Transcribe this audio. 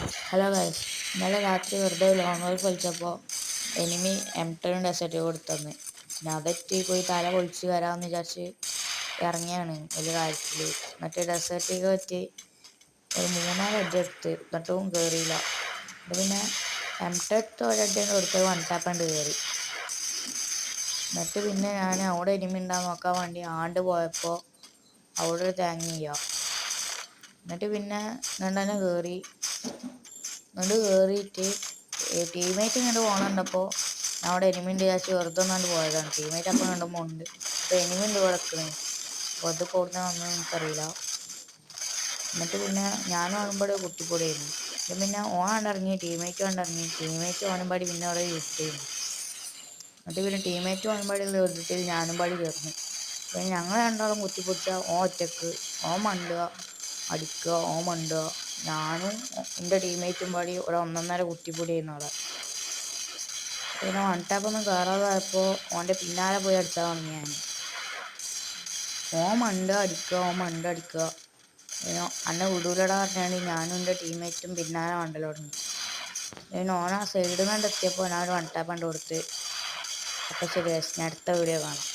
Hello guys, ഇന്നലെ രാത്രി വെറുതെ ലോങ് വർക്ക് കളിച്ചപ്പോൾ എനിമി M10 ഡെസേർട്ട് കൊടുത്തന്ന്. പിന്നെ അതെറ്റി പോയി തല പൊളിച്ച് വരാമെന്ന് വിചാരിച്ച് ഇറങ്ങിയാണ് വലിയ കാര്യത്തിൽ. എന്നിട്ട് ഡെസേർട്ടിലേക്ക് പറ്റി ഒരു 3-4 അടി എടുത്ത്, എന്നിട്ടും കയറിയില്ല. എന്നിട്ട് പിന്നെ M10 എടുത്ത് ഒരടി കൊടുത്ത് വൺ ടാപ്പണ്ട് കയറി. എന്നിട്ട് പിന്നെ ഞാൻ അവിടെ എനിമി ഉണ്ടാകാൻ നോക്കാൻ വേണ്ടി ആണ്ട് പോയപ്പോൾ അവിടെ ഒരു തേങ്ങ ചെയ്യാം. എന്നിട്ട് പിന്നെ തന്നെ കയറി. എന്നിട്ട് കയറിയിട്ട് ടീമേറ്റ് ഇങ്ങോട്ട് പോകണുണ്ടപ്പോൾ ഞാൻ അവിടെ എനിമിണ്ട് വിചാരിച്ച് വെറുതെ ഒന്നാണ്ട് പോയതാണ്. ടീമേറ്റ് അപ്പം കണ്ടുമ്പോൾ ഉണ്ട്, അപ്പോൾ എനിമിണ്ട് കിടക്കണേ. അപ്പോൾ അത് കൊടുത്താൽ വന്നതെന്ന് എനിക്കറിയില്ല. എന്നിട്ട് പിന്നെ ഞാനും ആകുമ്പോൾ കുത്തിപ്പൊടിയായിരുന്നു. എന്നിട്ട് പിന്നെ ഓൻ കണ്ടിറങ്ങി, ടീമേറ്റ് കണ്ടിറങ്ങി, ടീമേറ്റ് ഓനും പാടി പിന്നെ അവിടെ ഇരുട്ടായിരുന്നു. എന്നിട്ട് പിന്നെ ടീമേറ്റ് ഓനും പാടി ഇരുട്ടിൽ ഞാനും പാടി ചേർന്ന്. പിന്നെ ഞങ്ങൾ രണ്ടാളും കുത്തിപ്പൊടിച്ചാൽ ഓൻ ഒറ്റക്ക്, ഓൻ മണ്ടുക അടിക്കുക, ഓൻ മണ്ടുക. ഞാനും എൻ്റെ ടീമേറ്റും പാടി ഒരു 1.5 കുത്തിപ്പൊടിയായിരുന്നു അവിടെ. പിന്നെ വൺ ടാപ്പൊന്നും കയറാതായപ്പോൾ ഓൻ്റെ പിന്നാലെ പോയി അടിച്ചാൽ തുടങ്ങി ഞാൻ. ഓൻ മണ്ടുക അടിക്കുക, ഓൻ മണ്ടുക അടിക്കുക. പിന്നെ അന്നെ വിടൂലടാ പറഞ്ഞാണ്ട് ഞാനും എൻ്റെ ടീമേറ്റും പിന്നാലെ മണ്ടൽ തുടങ്ങി. പിന്നെ ഓൻ ആ സൈഡിൽ നിന്ന് എത്തിയപ്പോൾ ഞാൻ ഒരു വൺ ടാപ്പ് കണ്ട് കൊടുത്ത്. അപ്പോൾ ശരി, ഞാൻ അടുത്ത വീഡിയോ കാണാം.